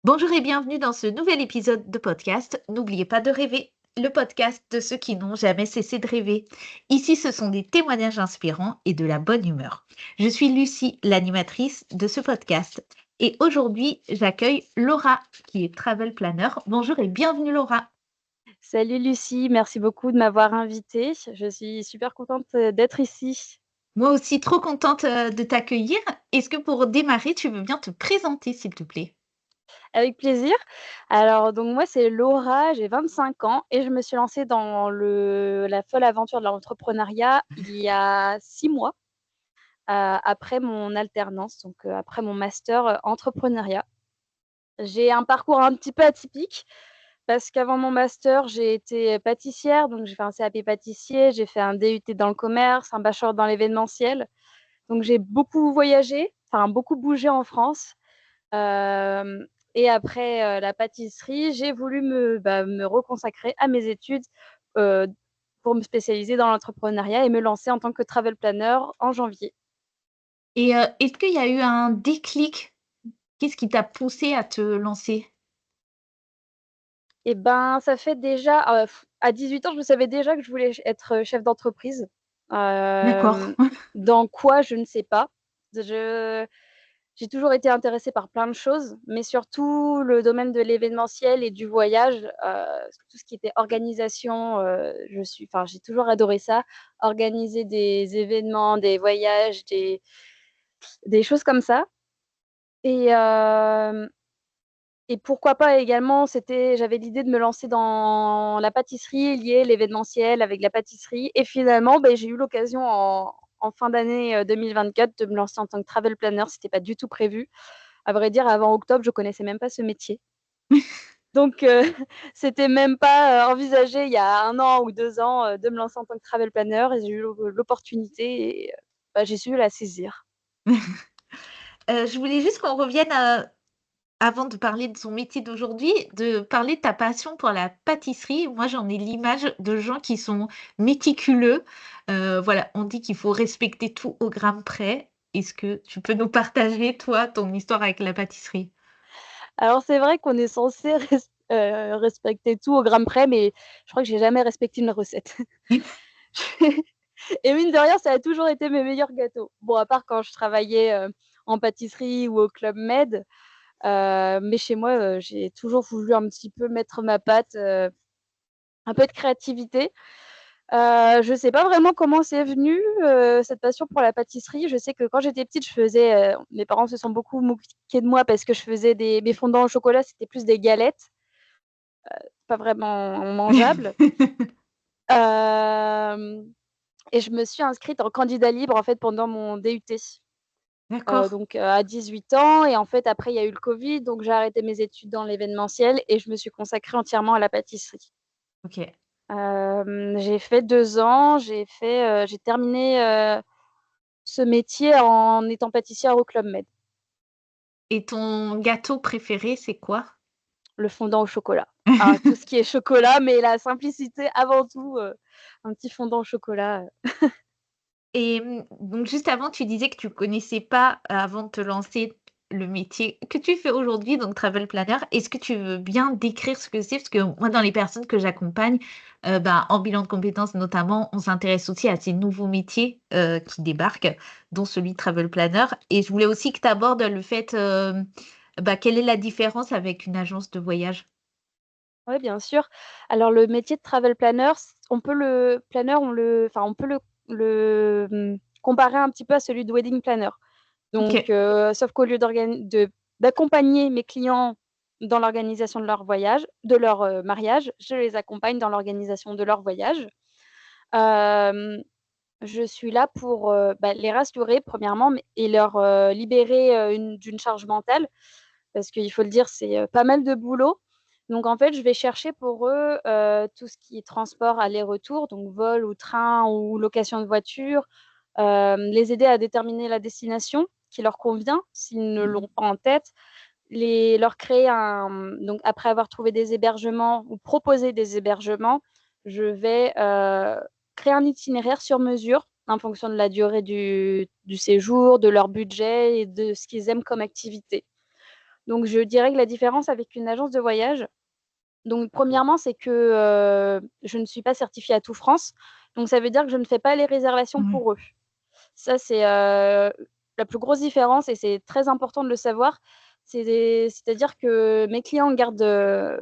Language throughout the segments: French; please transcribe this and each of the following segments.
Bonjour et bienvenue dans ce nouvel épisode de podcast. N'oubliez pas de rêver, le podcast de ceux qui n'ont jamais cessé de rêver. Ici, ce sont des témoignages inspirants et de la bonne humeur. Je suis Lucie, l'animatrice de ce podcast. Et aujourd'hui, j'accueille Laura, qui est travel planner. Bonjour et bienvenue Laura. Salut Lucie, merci beaucoup de m'avoir invitée. Je suis super contente d'être ici. Moi aussi, trop contente de t'accueillir. Est-ce que pour démarrer, tu veux bien te présenter, s'il te plaît? Avec plaisir. Alors donc moi c'est Laura, j'ai 25 ans et je me suis lancée dans la folle aventure de l'entrepreneuriat il y a 6 mois, après mon alternance, donc après mon master, entrepreneuriat. J'ai un parcours un petit peu atypique parce qu'avant mon master, j'ai été pâtissière, donc j'ai fait un CAP pâtissier, j'ai fait un DUT dans le commerce, un bachelor dans l'événementiel. Donc j'ai beaucoup voyagé, enfin beaucoup bougé en France. Hem et après, la pâtisserie, j'ai voulu me reconsacrer à mes études, heu, pour me spécialiser dans l'entrepreneuriat et me lancer en tant que travel planner en janvier. Et est-ce qu'il y a eu un déclic? Qu'est-ce qui t'a poussé à te lancer? Et ben, ça fait déjà, à 18 ans, je savais déjà que je voulais être chef d'entreprise. D'accord. Hem, dans quoi? Je ne sais pas. Je J'ai toujours été intéressée par plein de choses, mais surtout le domaine de l'événementiel et du voyage, tout ce qui était organisation, j'ai toujours adoré ça. Organiser des événements, des voyages, des choses comme ça et hem et pourquoi pas également, j'avais l'idée de me lancer dans la pâtisserie, lier l'événementiel avec la pâtisserie et finalement, beh, j'ai eu l'occasion en fin d'année, 2024 de me lancer en tant que travel planner. C'était pas du tout prévu. À vrai dire, avant octobre, je connaissais même pas ce métier. Donc c'était même pas, envisagé il y a 1 an ou 2 ans, de me lancer en tant que travel planner et j'ai eu l'opportunité et bah, j'ai su la saisir. Je voulais juste qu'on revienne, avant de parler de son métier d'aujourd'hui, de parler de ta passion pour la pâtisserie. Moi, j'en ai l'image de gens qui sont méticuleux. Voilà, on dit qu'il faut respecter tout au gramme près. Est-ce que tu peux nous partager, toi, ton histoire avec la pâtisserie? Alors c'est vrai qu'on est censé respecter tout au gramme près, mais je crois que j'ai jamais respecté une recette. Et mine de rien, ça a toujours été mes meilleurs gâteaux. Bon, à part quand je travaillais, en pâtisserie ou au Club Med, mais chez moi, j'ai toujours voulu un petit peu mettre ma patte, un peu de créativité. Je sais pas vraiment comment c'est venu, cette passion pour la pâtisserie. Je sais que quand j'étais petite, mes parents se sont beaucoup moqués de moi parce que je faisais mes fondants au chocolat, c'était plus des galettes, pas vraiment mangeables. Hem et je me suis inscrite en candidat libre, en fait, pendant mon DUT, D'accord, à 18 ans et en fait, après, il y a eu le covid, donc j'ai arrêté mes études dans l'événementiel et je me suis consacrée entièrement à la pâtisserie. OK. J'ai fait 2 ans, j'ai terminé, ce métier en étant pâtissière au Club Med, Et ton gâteau préféré, c'est quoi? le fondant au chocolat. Ah, tout ce qui est chocolat, mais la simplicité avant tout, un petit fondant au chocolat. Et donc juste avant, tu disais que tu connaissais pas, avant de te lancer, le métier que tu fais aujourd'hui, donc travel planner. Est-ce que tu veux bien décrire ce que c'est? Parce que moi, dans les personnes que j'accompagne, bah, en bilan de compétences notamment, on s'intéresse aussi à ces nouveaux métiers, qui débarquent, dont celui de travel planner. Et je voulais aussi que tu abordes le fait, bah, quelle est la différence avec une agence de voyage? Ouais, bien sûr. Alors le métier de travel planner, on peut comparer un petit peu à celui de wedding planner. Donc OK. sauf qu'au lieu d'accompagner mes clients dans l'organisation de leur voyage de leur, mariage, je les accompagne dans l'organisation de leur voyage. Hem, je suis là pour, bah, les rassurer premièrement, mais et leur, libérer, d'une charge mentale. Parce qu'il faut le dire, c'est, pas mal de boulot. Donc en fait, je vais chercher pour eux, tout ce qui est transport aller-retour, donc vol ou train ou location de voiture, les aider à déterminer la destination qui leur convient, s'ils ne Mmh. l'ont pas en tête. Leur créer donc après avoir trouvé des hébergements ou proposer des hébergements, je vais, créer un itinéraire sur mesure en fonction de la durée du séjour, de leur budget et de ce qu'ils aiment comme activité. Donc je dirais que la différence avec une agence de voyage, donc premièrement, c'est que, je ne suis pas certifiée Atout France, donc ça veut dire que je ne fais pas les réservations Ouais. pour eux. Ça, c'est, la plus grosse différence et c'est très important de le savoir. C'est-à-dire que mes clients gardent,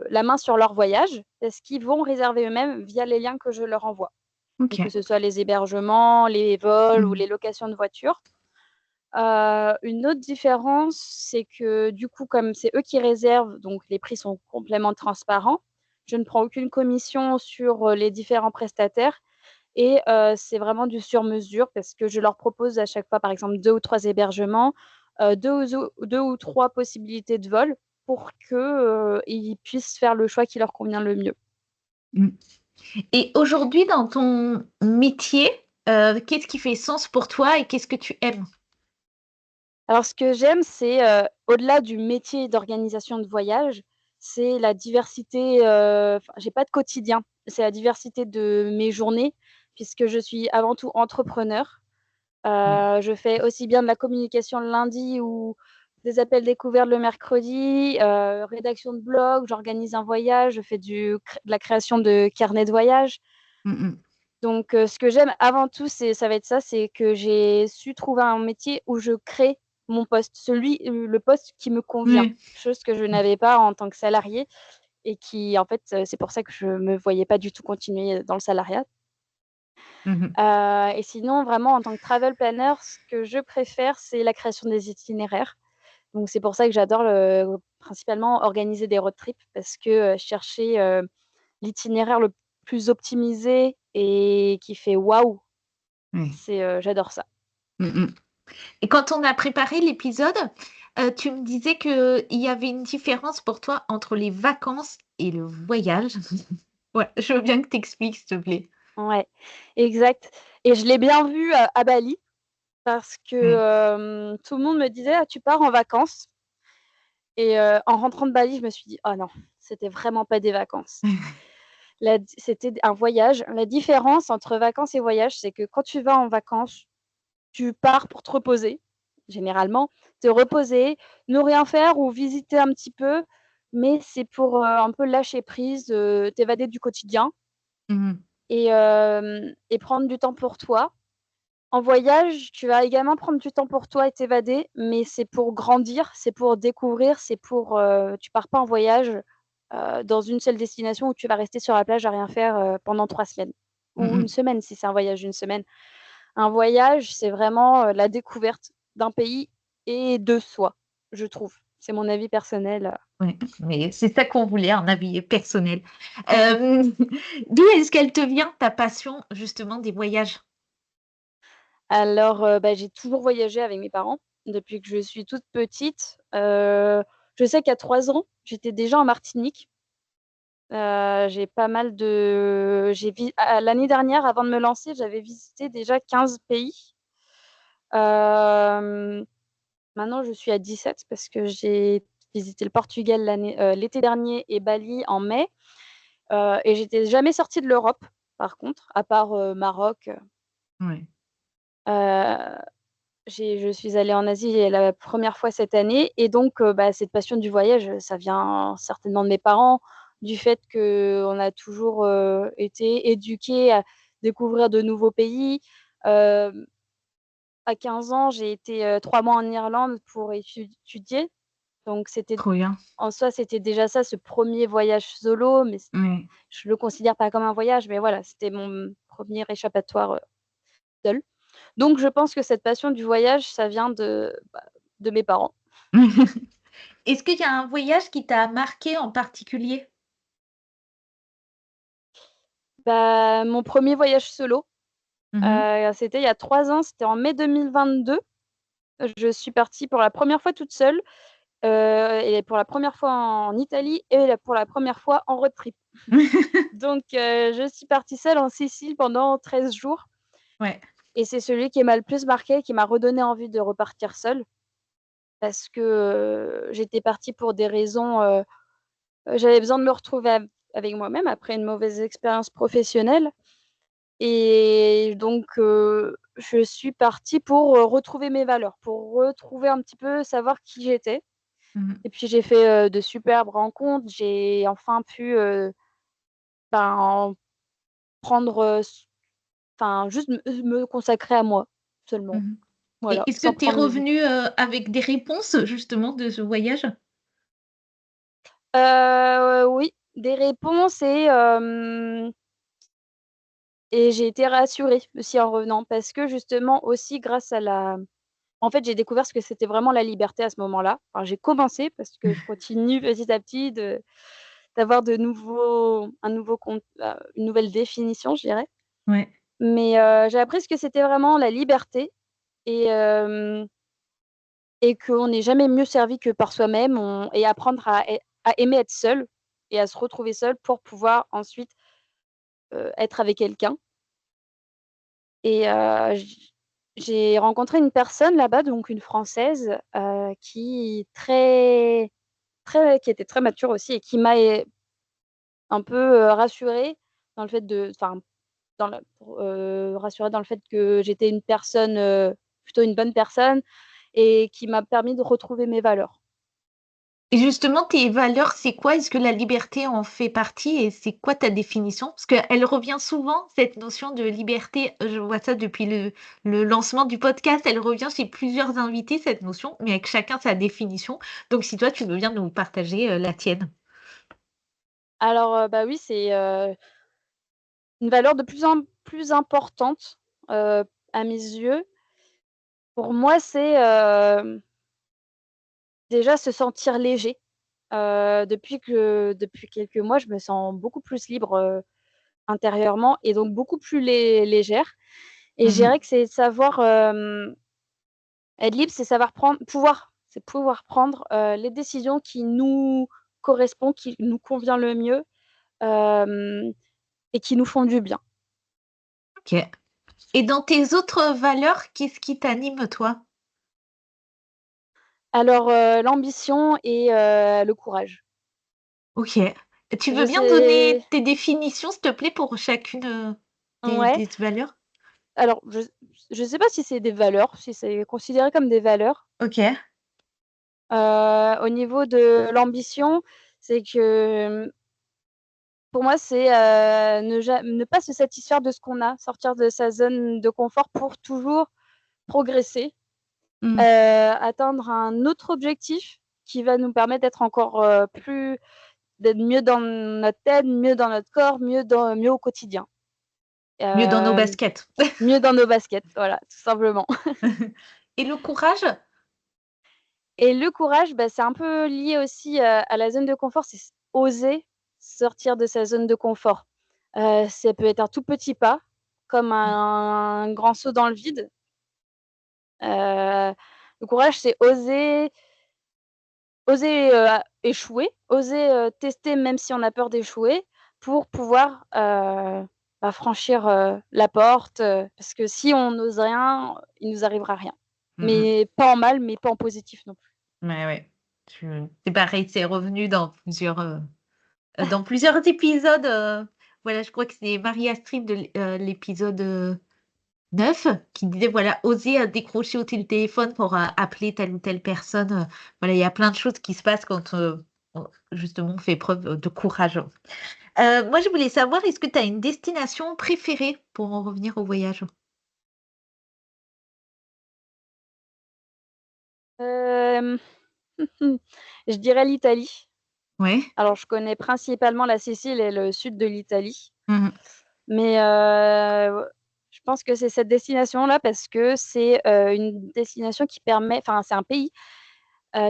la main sur leur voyage parce qu'ils vont réserver eux-mêmes via les liens que je leur envoie. Donc que OK. ce soit les hébergements, les vols ou Mmh. les locations de voitures. Une autre différence, c'est que du coup, comme c'est eux qui réservent, donc les prix sont complètement transparents. Je ne prends aucune commission sur, les différents prestataires et c'est vraiment du sur mesure parce que je leur propose à chaque fois, par exemple, 2 ou 3 hébergements, 2 ou 3 possibilités de vol pour que, ils puissent faire le choix qui leur convient le mieux. Mmh. Et aujourd'hui, dans ton métier, qu'est-ce qui fait sens pour toi et qu'est-ce que tu aimes? Alors ce que j'aime, c'est, au-delà du métier d'organisation de voyage, c'est la diversité, enfin, j'ai pas de quotidien. C'est la diversité de mes journées puisque je suis avant tout entrepreneur. Ouais. Je fais aussi bien de la communication le lundi ou des appels découvertes le mercredi, rédaction de blog, j'organise un voyage, je fais de la création de carnets de voyage. Mmh mh. Donc ce que j'aime avant tout, ça va être ça, c'est que j'ai su trouver un métier où je crée mon poste, le poste qui me convient, Ouais. chose que je n'avais pas en tant que salariée et qui en fait, c'est pour ça que je me voyais pas du tout continuer dans le salariat. Mmh mh. Et sinon vraiment en tant que travel planner, ce que je préfère, c'est la création des itinéraires. Donc c'est pour ça que j'adore principalement organiser des road trips parce que, chercher, l'itinéraire le plus optimisé et qui fait waouh, Ouais. j'adore ça. Mmh mh. Et quand on a préparé l'épisode, tu me disais qu'il y avait une différence pour toi entre les vacances et le voyage. Ouais, je veux bien que tu expliques, s'il te plaît. Ouais, exact et je l'ai bien vu, à Bali parce Ouais. que, tout le monde me disait: «Ah, tu pars en vacances?» et en rentrant de Bali, je me suis dit: «Oh non, c'était vraiment pas des vacances». C'était un voyage. La différence entre vacances et voyage, c'est que quand tu vas en vacances, tu pars pour te reposer, généralement, te reposer, ne rien faire ou visiter un petit peu, mais c'est pour, un peu lâcher prise, t'évader du quotidien Mmh mh. et prendre du temps pour toi. En voyage, tu vas également prendre du temps pour toi et t'évader, mais c'est pour grandir, c'est pour découvrir, tu pars pas en voyage, dans une seule destination où tu vas rester sur la plage à rien faire, pendant 3 semaines Mmh ou une mh. semaine si c'est un voyage d'une semaine. Un voyage, c'est vraiment, la découverte d'un pays et de soi, je trouve. C'est mon avis personnel. Ouais, mais c'est ça qu'on voulait, un avis personnel. Hem, D'où est-ce qu'elle te vient ta passion justement des voyages? Alors, bah, j'ai toujours voyagé avec mes parents depuis que je suis toute petite. Je sais qu'à 3 ans, j'étais déjà en Martinique. J'ai pas mal de j'ai vi à l'année dernière, avant de me lancer, j'avais visité déjà 15 pays. Hem, Maintenant je suis à 17 parce que j'ai visité le Portugal l'été dernier et Bali en mai, et j'étais jamais sortie de l'Europe par contre, à part, Maroc. Ouais. Heu, je suis allée en Asie la première fois cette année et donc bah, cette passion du voyage, ça vient certainement de mes parents, du fait qu'on a toujours, été éduqués à découvrir de nouveaux pays. Hem, à 15 ans, j'ai été, 3 mois en Irlande pour étudier, donc Trop bien. en soi, c'était déjà ça, ce premier voyage solo, mais Ouais. je le considère pas comme un voyage, mais voilà, c'était mon premier échappatoire, seule. Donc je pense que cette passion du voyage, ça vient de mes parents. Est-ce qu'il y a un voyage qui t'a marqué en particulier? Bah, mon premier voyage solo, Mmh mh. c'était il y a 3 ans, c'était en mai 2022. Je suis partie pour la première fois toute seule, et pour la première fois en Italie et pour la première fois en road trip. Donc je suis partie seule en Sicile pendant 13 jours Ouais. et c'est celui qui m'a le plus marqué, qui m'a redonné envie de repartir seule parce que, j'étais partie pour des raisons, j'avais besoin de me retrouver avec moi-même après une mauvaise expérience professionnelle et donc je suis partie pour, retrouver mes valeurs, pour retrouver un petit peu savoir qui j'étais Mmh. Et puis j'ai fait, de superbes rencontres. J'ai enfin pu, ben, prendre, enfin juste me consacrer à moi seulement. Mmh. Et Voilà, est-ce que sans tu es prendre de revenue, avec des réponses justement de ce voyage? oui, des réponses et j'ai été rassurée aussi en revenant parce que justement aussi grâce à la en fait, j'ai découvert ce que c'était vraiment la liberté à ce moment-là. Enfin, j'ai commencé parce que je continue petit à petit d'avoir de nouveaux un nouveau con une nouvelle définition, je dirais. Ouais. Mais j'ai appris ce que c'était vraiment la liberté et et qu'on n'est jamais mieux servi que par soi-même, et apprendre à aimer être seul et à se retrouver seul pour pouvoir ensuite, être avec quelqu'un. Et j'ai rencontré une personne là-bas, donc une Française, qui était très mature aussi et qui m'a un peu, rassurée dans le fait de enfin, rassurée dans le fait que j'étais une personne, plutôt une bonne personne et qui m'a permis de retrouver mes valeurs. Et justement, tes valeurs, c'est quoi? Est-ce que la liberté en fait partie et c'est quoi ta définition? Parce qu'elle revient souvent, cette notion de liberté. Je vois ça depuis le lancement du podcast. Elle revient chez plusieurs invités, cette notion, mais avec chacun sa définition. Donc, si toi, tu veux bien nous partager la tienne. Alors, bah, oui, c'est, une valeur de plus en plus importante, à mes yeux. Pour moi, c'est, déjà se sentir léger. Depuis quelques mois, je me sens beaucoup plus libre, intérieurement et donc beaucoup plus légère et je Mmh. dirais que c'est savoir, être libre, c'est savoir c'est pouvoir prendre, les décisions qui nous correspondent, qui nous convient le mieux, hem et qui nous font du bien. OK. Et dans tes autres valeurs, qu'est-ce qui t'anime, toi? Alors, l'ambition et le courage. OK. Tu veux Je bien donner sais tes définitions, s'il te plaît, pour chacune, des Ouais, des valeurs? alors je sais pas si c'est des valeurs, si c'est considéré comme des valeurs. OK. Au niveau de l'ambition, c'est que, pour moi, c'est, ne pas se satisfaire de ce qu'on a, sortir de sa zone de confort pour toujours progresser, Mmh. atteindre un autre objectif qui va nous permettre d'être encore, d'être mieux dans notre tête, mieux dans notre corps, mieux au quotidien. Mieux dans nos Hem, baskets. Mieux dans nos baskets, voilà, tout simplement. Et le courage? Et le courage, bah, c'est un peu lié aussi, à la zone de confort, c'est oser sortir de sa zone de confort. Ça peut être un tout petit pas, comme Mmh. un grand saut dans le vide. Le courage, c'est oser, échouer, oser, tester même si on a peur d'échouer pour pouvoir, bah, franchir, la porte, parce que si on n'ose rien, il nous arrivera rien. Mmh mh. Mais pas en mal, mais pas en positif non plus. Ouais, ouais. C'est pareil, c'est revenu dans plusieurs épisodes, voilà, je crois que c'est Marie-Astrid de l'épisode, 9 qui disait, voilà: «Oser, décrocher au téléphone pour, appeler telle ou telle personne», voilà, il y a plein de choses qui se passent quand, justement on fait preuve, de courage. Moi, je voulais savoir, est-ce que tu as une destination préférée pour en revenir au voyage? Hem, je dirais l'Italie. Ouais. Alors je connais principalement la Sicile et le sud de l'Italie, Mmh mh. mais je pense que c'est cette destination-là parce que c'est, une destination qui permet enfin, c'est un pays,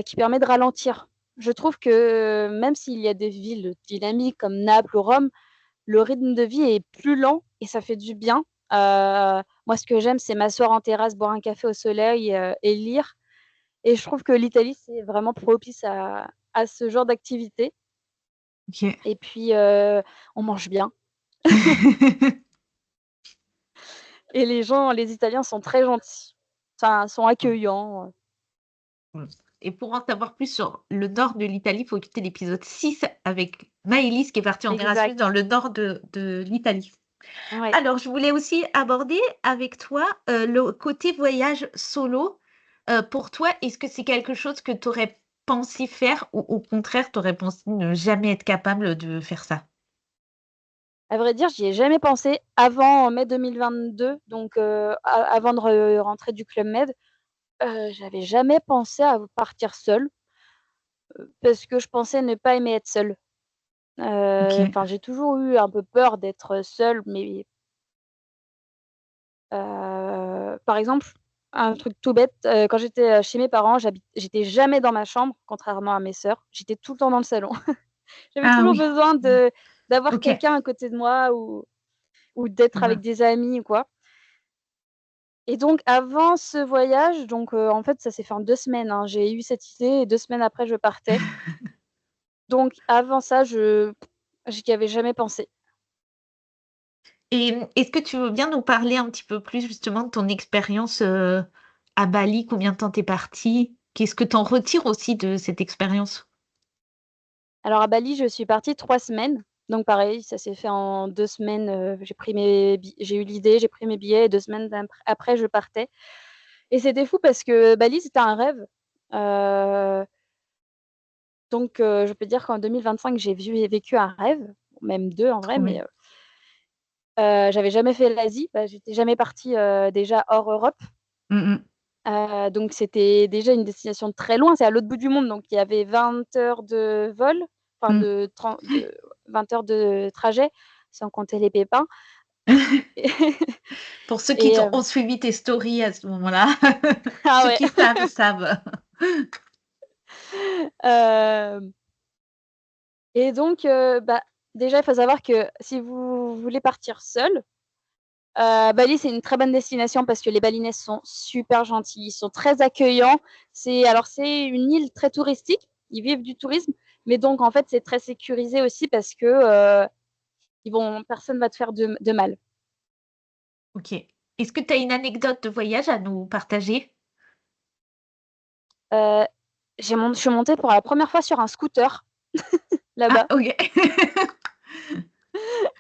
qui permet de ralentir. Je trouve que même s'il y a des villes dynamiques comme Naples ou Rome, le rythme de vie est plus lent et ça fait du bien. Moi, ce que j'aime, c'est m'asseoir en terrasse, boire un café au soleil, et lire et je trouve que l'Italie, c'est vraiment propice à ce genre d'activité OK. et puis, on mange bien et les Italiens sont très gentils, enfin, sont accueillants. Mmh. Et pour en savoir plus sur le nord de l'Italie, il faut écouter l'épisode 6 avec Maëlys qui est partie en Erasmus Exact, dans le nord de l'Italie. ouais. Alors, je voulais aussi aborder avec toi, le côté voyage solo. Pour toi, est-ce que c'est quelque chose que tu aurais pensé faire ou au contraire, tu aurais pensé ne jamais être capable de faire ça? À vrai dire, j'y ai jamais pensé avant mai 2022, donc avant de rentrer du Club Med. J'avais jamais pensé à partir seule, parce que je pensais ne pas aimer être seule. OK. Enfin, j'ai toujours eu un peu peur d'être seule, mais par exemple, un truc tout bête, quand j'étais, chez mes parents, j'étais jamais dans ma chambre, contrairement à mes sœurs. J'étais tout le temps dans le salon. J'avais Ah toujours oui. besoin Mmh. d'avoir OK. quelqu'un à côté de moi ou d'être avec Mmh. des amis ou quoi. Et donc avant ce voyage, donc en fait, ça s'est fait en 2 semaines, hein. J'ai eu cette idée et 2 semaines après, je partais. Donc avant ça, j'y avais jamais pensé. Et est-ce que tu veux bien nous parler un petit peu plus justement de ton expérience, à Bali? Combien de temps tu es partie? Qu'est-ce que tu en retires aussi de cette expérience? Alors à Bali, je suis partie 3 semaines, donc pareil, ça s'est fait en 2 semaines, j'ai eu l'idée, j'ai pris mes billets et 2 semaines après, je partais et c'était fou parce que Bali, c'était un rêve. Heu, donc je peux dire qu'en 2025, j'ai vécu un rêve, même 2 en vrai, Trop mais bien. j'avais jamais fait l'Asie, bah, j'étais jamais partie, déjà hors Europe. Mmh mh. Donc c'était déjà une destination très loin, c'est à l'autre bout du monde, donc il y avait 20 heures de vol, enfin Mmh. de 20 heures de trajet, sans compter les pépins Pour ceux qui et ont suivi tes stories à ce moment-là, ah ceux ouais, qui savent, savent. hem et donc bah, déjà, il faut savoir que si vous voulez partir seul, Bali, c'est une très bonne destination parce que les Balinais sont super gentils, ils sont très accueillants. C'est une île très touristique, ils vivent du tourisme, mais donc en fait, c'est très sécurisé aussi parce que, personne va te faire de mal. OK. Est-ce que tu as une anecdote de voyage à nous partager? Heu, je suis montée pour la première fois sur un scooter Ah là-bas OK.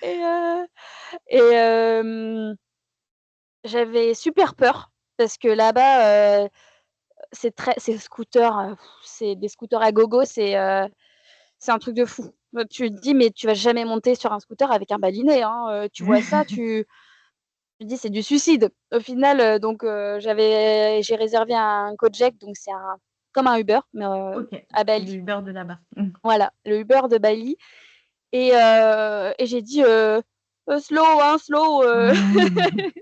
et j'avais super peur parce que là-bas, c'est scooter, c'est des scooters à gogo, c'est un truc de fou. Tu te dis: «Mais tu vas jamais monter sur un scooter avec un balinais, hein», tu vois ça, tu te dis: «C'est du suicide». Au final, donc j'ai réservé un Gojek, donc c'est comme un Uber, mais OK, à le Bali. Uber de là-bas. Mmh. Voilà, le Uber de Bali et j'ai dit, slow, hein, slow, Mmh.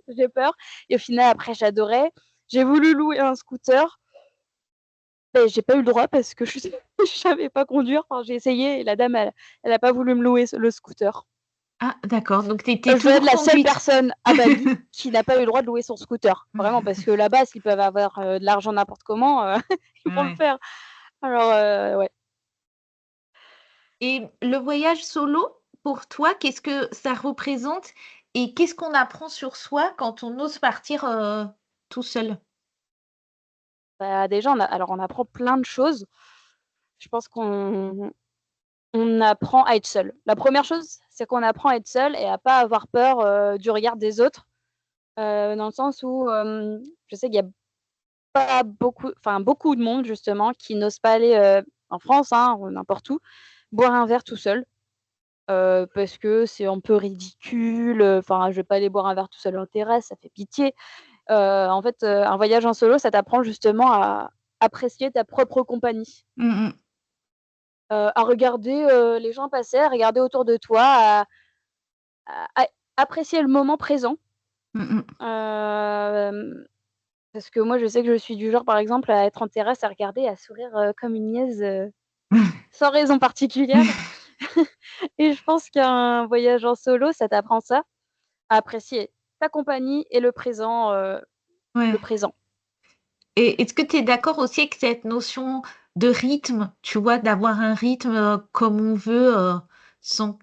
j'ai peur et au final après j'adorais. J'ai voulu louer un scooter, beh, j'ai pas eu le droit parce que je savais pas conduire. Enfin, j'ai essayé et la dame elle a pas voulu me louer le scooter. Ah d'accord, donc tu étais Je dois être toujours la seule conduite? personne à Bali qui n'a pas eu le droit de louer son scooter. Vraiment, parce que là-bas, s'ils peuvent avoir, de l'argent n'importe comment, ils vont le Ouais. faire. Alors, ouais. Et le voyage solo, pour toi, qu'est-ce que ça représente et qu'est-ce qu'on apprend sur soi quand on ose partir, tout seul? Bah, déjà, on apprend plein de choses. Je pense qu'on apprend à être seul. La première chose, c'est qu'on apprend à être seul et à pas avoir peur, du regard des autres, dans le sens où, je sais qu'il y a pas beaucoup enfin, beaucoup de monde justement qui n'ose pas aller, en France, hein, ou n'importe où, boire un verre tout seul, parce que c'est un peu ridicule, enfin, je vais pas aller boire un verre tout seul en terrasse, ça fait pitié. En fait, un voyage en solo, ça t'apprend justement à apprécier ta propre compagnie, Mmh mh. à regarder, les gens passer, à regarder autour de toi, à apprécier le moment présent. Mmh mh. Hem, Parce que moi, je sais que je suis du genre, par exemple, à être en terrasse, à regarder, à sourire, comme une niaise, sans raison particulière et je pense qu'un voyage en solo, ça t'apprend ça, à apprécier ta compagnie et le Ouais. présent. Et est-ce que tu es d'accord aussi avec cette notion de rythme, tu vois? D'avoir un rythme, comme on veut, sans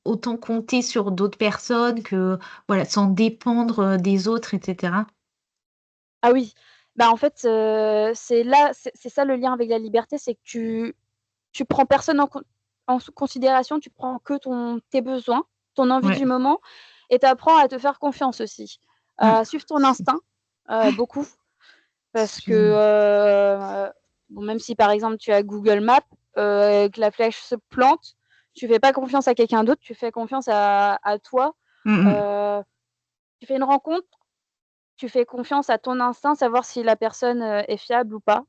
autant compter sur d'autres personnes que voilà, sans dépendre, des autres et cetera? Ah oui, bah, en fait, c'est ça le lien avec la liberté, c'est que tu prends personne en considération, tu prends que tes besoins, ton envie Ouais. du moment et tu apprends à te faire confiance aussi, Mmh. à suivre ton instinct, beaucoup parce que, Mmh. Bon, même si par exemple tu as Google Maps, que la flèche se plante, tu fais pas confiance à quelqu'un d'autre, tu fais confiance à toi. Mmh. Tu fais une rencontre, tu fais confiance à ton instinct, savoir si la personne, est fiable ou pas.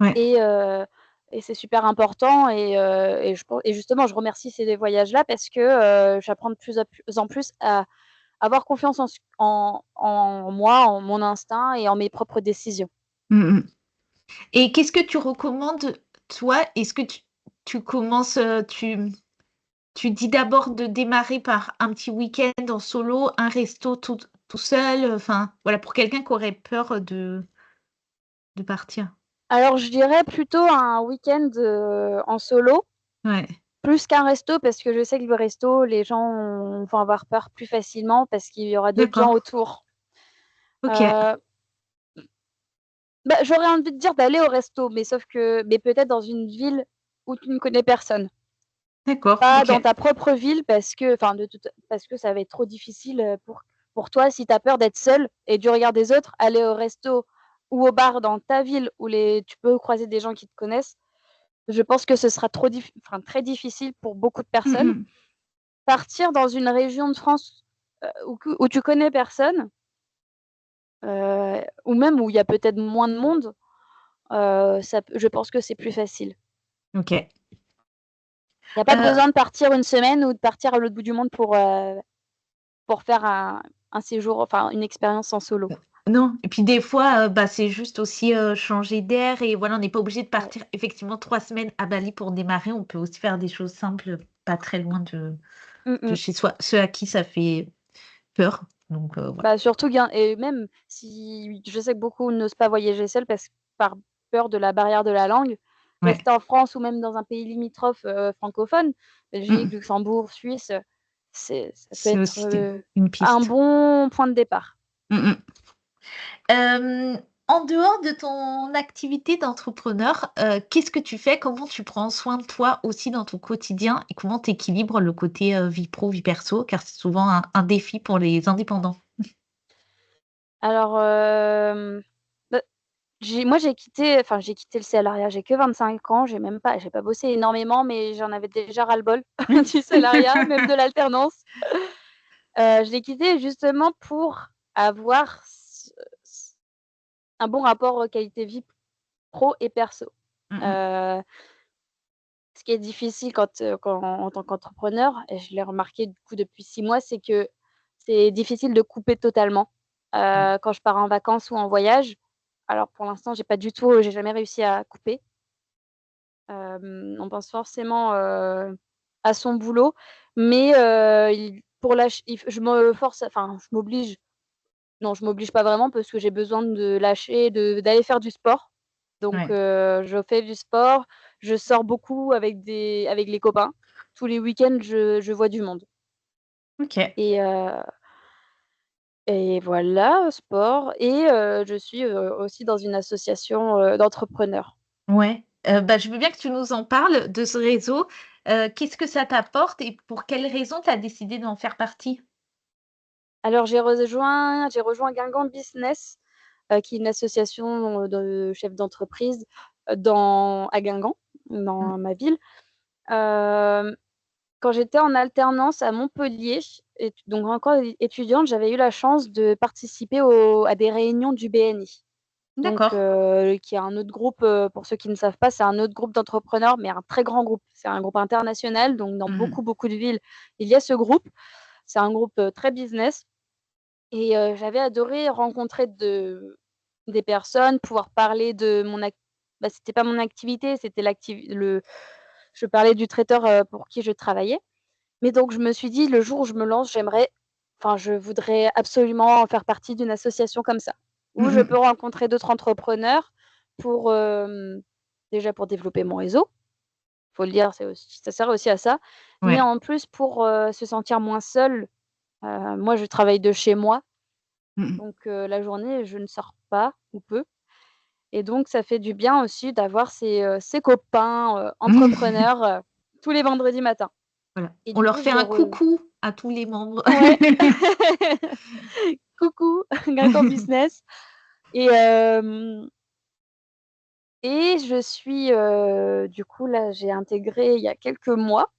Ouais. Et heu et c'est super important et justement, je remercie ces voyages-là parce que, j'apprends de plus en plus à avoir confiance en moi, en mon instinct et en mes propres décisions. Mmh mh. Et qu'est-ce que tu recommandes, toi? Est-ce que tu commences, tu dis d'abord de démarrer par un petit week-end en solo, un resto tout seul, enfin, voilà, pour quelqu'un qui aurait peur de partir? Alors je dirais plutôt un week-end, en solo, Ouais, plus qu'un resto parce que je sais que le resto, les gens vont avoir peur plus facilement parce qu'il y aura d'autres gens d'accord. autour. OK, Heu, Bah, j'aurais envie de dire d'aller au resto, mais peut-être dans une ville où tu ne connais personne. d'accord, Pas dans OK. ta propre ville parce que ça va être trop difficile, pour toi si tu as peur d'être seule et du regard des autres, aller au resto ou au bar dans ta ville où tu peux croiser des gens qui te connaissent. Je pense que ce sera très difficile pour beaucoup de Mmh personnes. mh. Partir dans une région de France, où tu connais personne, ou même où il y a peut-être moins de monde, je pense que c'est plus facile. OK. Il y a pas besoin de partir une semaine ou de partir à l'autre bout du monde pour faire un séjour, enfin une expérience en solo. Non et puis des fois, bah, c'est juste aussi, changer d'air et voilà, on n'est pas obligé de Ouais. partir effectivement 3 semaines à Bali pour démarrer. On peut aussi faire des choses simples, pas très loin Mmh de mh. chez soi. Ceux à qui ça fait peur, donc voilà. Bah, surtout bien et même si je sais que beaucoup n'osent pas voyager seuls par peur de la barrière de la langue, Ouais. rester en France ou même dans un pays limitrophe, francophone, Mmh Belgique, mh. Luxembourg, Suisse, ça peut C'est être, aussi une un piste. bon point de départ. Mmh mh. En dehors de ton activité d'entrepreneur, qu'est-ce que tu fais? Comment tu prends soin de toi aussi dans ton quotidien et comment tu équilibres le côté, vie pro, vie perso? Car c'est souvent un défi pour les indépendants. Alors, bah, j'ai quitté le salariat, j'ai que 25 ans, j'ai pas bossé énormément, mais j'en avais déjà ras-le-bol du salariat, même de l'alternance. Je l'ai quitté justement pour avoir un bon rapport, qualité vie pro et perso. Mmh mh. Heu, Ce qui est difficile en tant qu'entrepreneur et je l'ai remarqué du coup depuis 6 mois, c'est que c'est difficile de couper totalement, Ouais. quand je pars en vacances ou en voyage. Alors pour l'instant, j'ai jamais réussi à couper. On pense forcément, à son boulot, mais il pour lâch il f je me force enfin je m'oblige. Non, je m'oblige pas vraiment parce que j'ai besoin de lâcher, d'aller faire du sport. Donc Ouais. je fais du sport, je sors beaucoup avec les copains. Tous les week-ends, je vois du monde OK. et heu et voilà, sport je suis, aussi dans une association, d'entrepreneurs. Ouais. Bah, je veux bien que tu nous en parles de ce réseau. Qu'est-ce que ça t'apporte et pour quelles raisons tu as décidé d'en faire partie? Alors j'ai rejoint Guingamp Business, qui est une association, de chefs d'entreprise, à Guingamp, Mmh. dans ma ville. Hem Quand j'étais en alternance à Montpellier donc encore étudiante, j'avais eu la chance de participer à des réunions du BNI. Donc D'accord. qui est un autre groupe, pour ceux qui ne savent pas, c'est un autre groupe d'entrepreneurs, mais un très grand groupe. C'est un groupe international, donc dans Mmh. beaucoup, beaucoup de villes, il y a ce groupe. C'est un groupe, très business j'avais adoré rencontrer des personnes, pouvoir parler de c'était pas mon activité, c'était l'activ le je parlais du traiteur, pour qui je travaillais. Mais donc je me suis dit: «Le jour où je me lance, je voudrais absolument faire partie d'une association comme ça, où Mmh je peux mh. rencontrer d'autres entrepreneurs pour, déjà pour développer mon réseau». Faut le dire, ça sert aussi à ça, mais Ouais. en plus pour, se sentir moins seul. Moi, je travaille de chez moi, Mmh mh. donc la journée, je ne sors pas ou peu et donc ça fait du bien aussi d'avoir ses copains, entrepreneurs, tous les vendredis matins Voilà. et On du leur coup, fait j'ai un re coucou à tous les membres. ouais. Coucou, Guingamp Business et hem Et du coup, là, j'ai intégré il y a quelques mois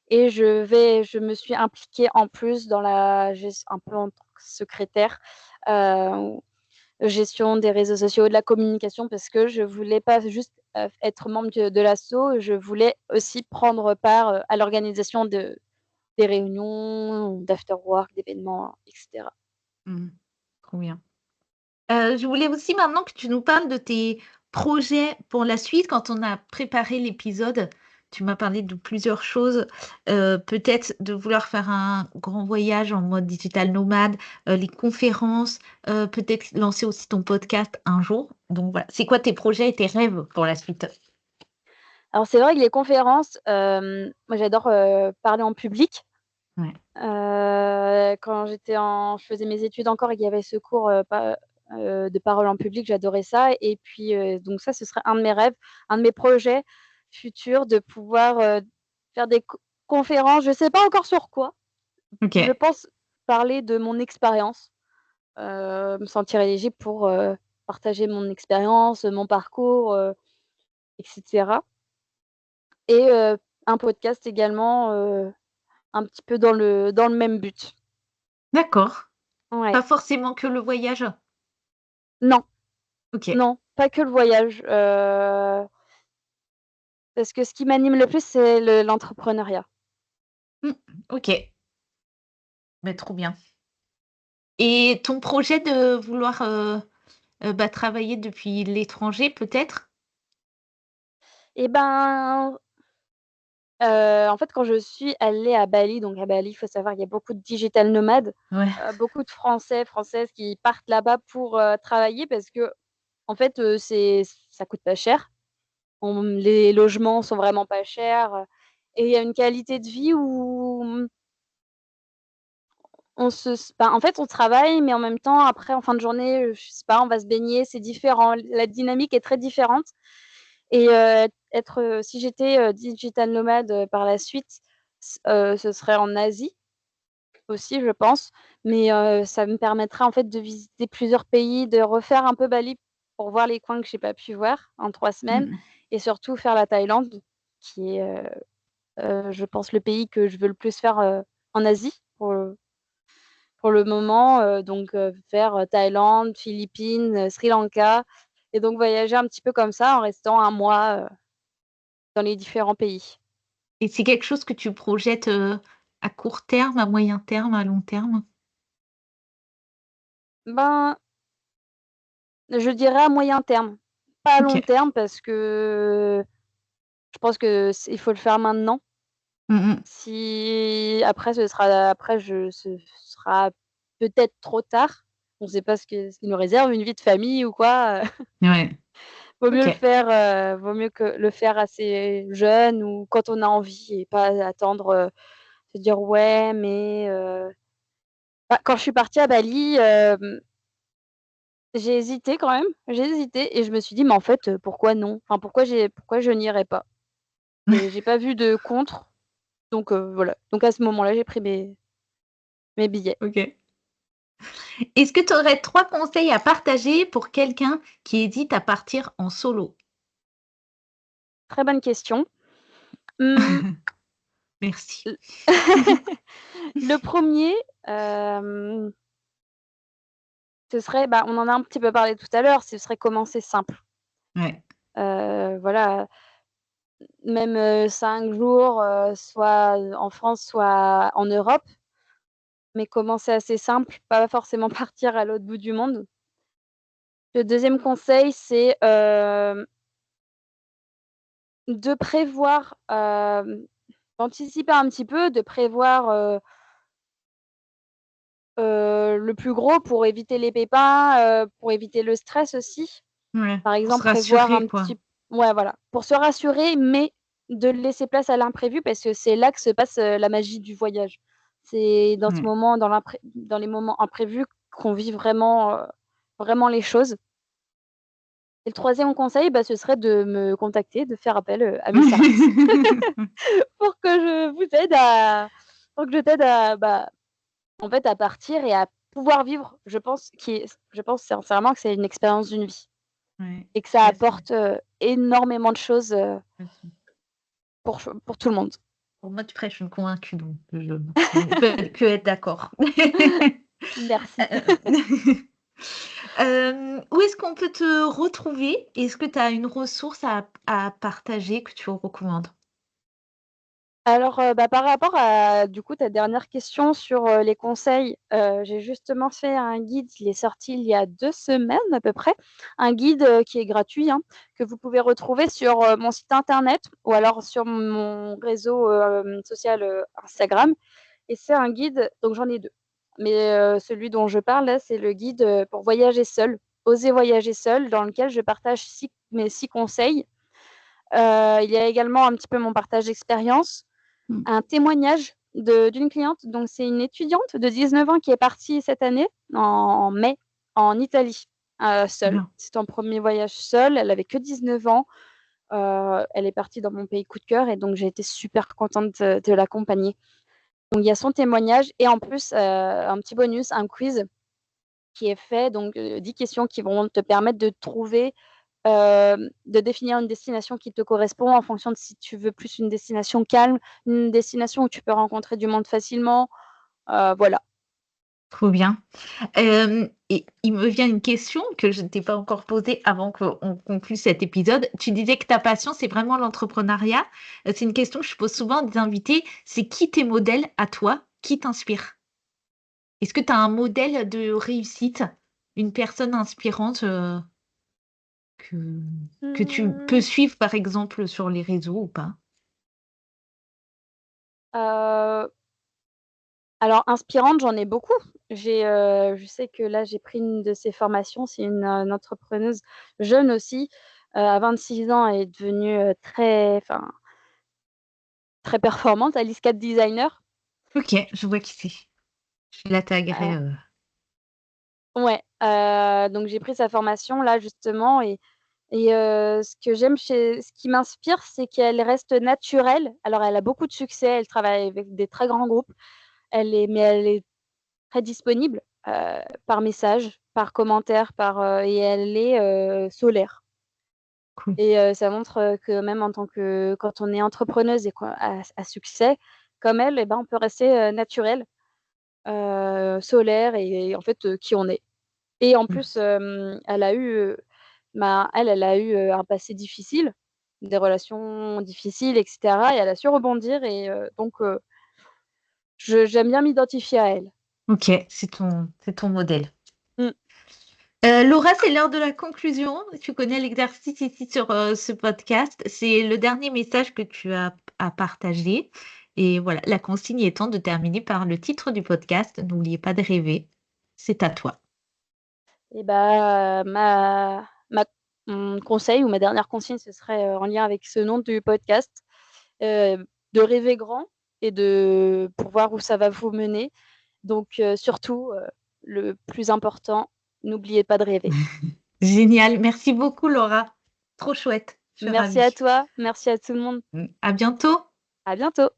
et je me suis impliquée en plus dans la ges un peu en tant que secrétaire, heu, gestion des réseaux sociaux, de la communication parce que je voulais pas juste, être membre de l'asso, je voulais aussi prendre part, à l'organisation des réunions, d'afterwork, d'événements et cetera. Mmh. Trop bien. Je voulais aussi maintenant que tu nous parles de tes projets pour la suite. Quand on a préparé l'épisode, tu m'as parlé de plusieurs choses, peut-être de vouloir faire un grand voyage en mode digital nomade, les conférences, peut-être lancer aussi ton podcast un jour. Donc voilà, c'est quoi tes projets et tes rêves pour la suite? Alors c'est vrai que les conférences, moi j'adore, parler en public. Ouais. Quand je faisais mes études encore, il y avait ce cours, de parole en public, j'adorais ça et puis, donc ça, ce serait un de mes rêves, un de mes projets futurs de pouvoir, faire des conférences. Je sais pas encore sur quoi. Je OK. pense parler de mon expérience, me sentir éligible pour, partager mon expérience, mon parcours, et cetera et un podcast également, un petit peu dans le même but. D'accord. Ouais. Pas forcément que le voyage? Non. OK. Non, pas que le voyage, parce que ce qui m'anime le plus, c'est l'entrepreneuriat. Mmh. OK. Mais trop bien. Et ton projet de vouloir, bah, travailler depuis l'étranger peut-être? Et ben, en fait, quand je suis allée à Bali, donc à Bali, il faut savoir, il y a beaucoup de digital nomades, Ouais. beaucoup de Français, Françaises qui partent là-bas pour, travailler parce qu'en fait, ça coûte pas cher. Les logements sont vraiment pas chers, et il y a une qualité de vie où, en fait, on travaille, mais en même temps, après, en fin de journée, je sais pas, on va se baigner, c'est différent. La dynamique est très différente et si j'étais, digital nomade, par la suite, ce serait en Asie aussi, je pense, mais ça me permettrait, en fait, de visiter plusieurs pays, de refaire un peu Bali pour voir les coins que j'ai pas pu voir en 3 Mmh semaines mh. et surtout faire la Thaïlande qui est, je pense, le pays que je veux le plus faire, en Asie pour le moment, donc faire, Thaïlande, Philippines, Sri Lanka et donc voyager un petit peu comme ça en restant un mois, dans les différents pays. Et c'est quelque chose que tu projettes, à court terme, à moyen terme, à long terme? Ben, je dirais à moyen terme, pas à long OK. terme parce que je pense que il faut le faire maintenant. Mmh mh. Si après ce sera peut-être trop tard. On ne sait pas ce qui nous réserve, une vie de famille ou quoi, Ouais. OK. vaut mieux que le faire assez jeune ou quand on a envie et pas attendre, se dire: «Ouais, mais» bah, quand je suis partie à Bali, j'ai hésité quand même, j'ai hésité et je me suis dit: «Mais en fait, pourquoi non? Enfin, pourquoi je n'irais pas?» et j'ai pas vu de contre, donc voilà. Donc à ce moment-là, j'ai pris mes billets. OK. Est-ce que tu aurais 3 conseils à partager pour quelqu'un qui hésite à partir en solo? Très bonne question. Mmh, Merci. l le 1er, hem, ce serait, bah, on en a un petit peu parlé tout à l'heure, ce serait commencer simple. Ouais. Voilà, même, 5 jours, soit, en France, soit en Europe, mais commencer assez simple, pas forcément partir à l'autre bout du monde. Le deuxième conseil, c'est, de prévoir, d'anticiper un petit peu, de prévoir, le plus gros pour éviter les pépins, pour éviter le stress aussi. Ouais, Par pour se exemple, prévoir rassurer un quoi. petit ouais, voilà, pour se rassurer, mais de laisser place à l'imprévu parce que c'est là que se passe, la magie du voyage. C'est dans ce Ouais. moment, dans les moments imprévus qu'on vit vraiment, vraiment les choses et le troisième conseil, bah, ce serait de me contacter, de faire appel, à mes services pour que je vous aide à pour que je t'aide à, bah, en fait, à partir et à pouvoir vivre. Je pense sincèrement que c'est une expérience d'une vie Ouais, et que ça bah, c'est apporte, énormément de choses, Mmh. pour tout le monde. Pour moi, tu prêches une convaincue, donc je ne peux que être d'accord. Merci. Où est-ce qu'on peut te retrouver? Est-ce que tu as une ressource à partager que tu recommandes? Alors, par rapport à, du coup, ta dernière question sur, les conseils, j'ai justement fait un guide, il est sorti il y a 2 semaines à peu près. Un guide, qui est gratuit, hein, que vous pouvez retrouver sur, mon site internet ou alors sur mon réseau, social, Instagram, et c'est un guide, donc j'en ai 2. Mais, celui dont je parle là, c'est le guide, pour voyager seul, oser voyager seul, dans lequel je partage 6 conseils. Il y a également un petit peu mon partage d'expérience, Mmh. un témoignage d'une cliente. Donc c'est une étudiante de 19 ans qui est partie cette année, en mai, en Italie, seule. Bien. C'est son premier voyage seule, elle avait que 19 ans. Elle est partie dans mon pays coup de cœur et donc j'ai été super contente de l'accompagner. Donc il y a son témoignage et en plus, un petit bonus, un quiz qui est fait, donc 10 questions qui vont te permettre de trouver, de définir une destination qui te correspond en fonction de si tu veux plus une destination calme, une destination où tu peux rencontrer du monde facilement, voilà. Trop bien. Et il me vient une question que je ne t'ai pas encore posée avant qu'on conclue cet épisode. Tu disais que ta passion, c'est vraiment l'entrepreneuriat. C'est une question que je pose souvent à des invités. C'est qui tes modèles à toi? Qui t'inspire? Est-ce que tu as un modèle de réussite? Une personne inspirante, que que tu peux Mmh, suivre, par exemple, sur les réseaux ou pas? heu, alors inspirante, j'en ai beaucoup. Je sais que là, j'ai pris une de ses formations, c'est une entrepreneuse jeune aussi, à 26 ans, elle est devenue, très performante, Alice Cat Designer. OK, je vois qui c'est. Je la taguerai, Ouais, donc j'ai pris sa formation là justement, ce qui m'inspire, c'est qu'elle reste naturelle. Alors elle a beaucoup de succès, elle travaille avec des très grands groupes. Elle est très disponible, par message, par commentaire, et elle est, solaire, cool. et ça montre, que même en tant que quand on est entrepreneuse et qu'on à succès comme elle, et ben, on peut rester, naturel, solaire, et en fait, qui on est. Et en Mmh. plus, elle a eu, un passé difficile, des relations difficiles et cetera, et elle a su rebondir, j'aime bien m'identifier à elle. OK, c'est ton modèle. Mmh. Laura, c'est l'heure de la conclusion. Tu connais l'exercice ici sur, ce podcast. C'est le dernier message que tu as à partager et voilà, la consigne étant de terminer par le titre du podcast. N'oubliez pas de rêver. C'est à toi. Et bah, mon conseil ou ma dernière consigne, ce serait, en lien avec ce nom du podcast, de rêver grand et pour voir où ça va vous mener. Donc surtout, le plus important, n'oubliez pas de rêver. Génial, merci beaucoup Laura. Trop chouette, je suis Merci à ravie. toi, merci à tout le monde. À bientôt. À bientôt.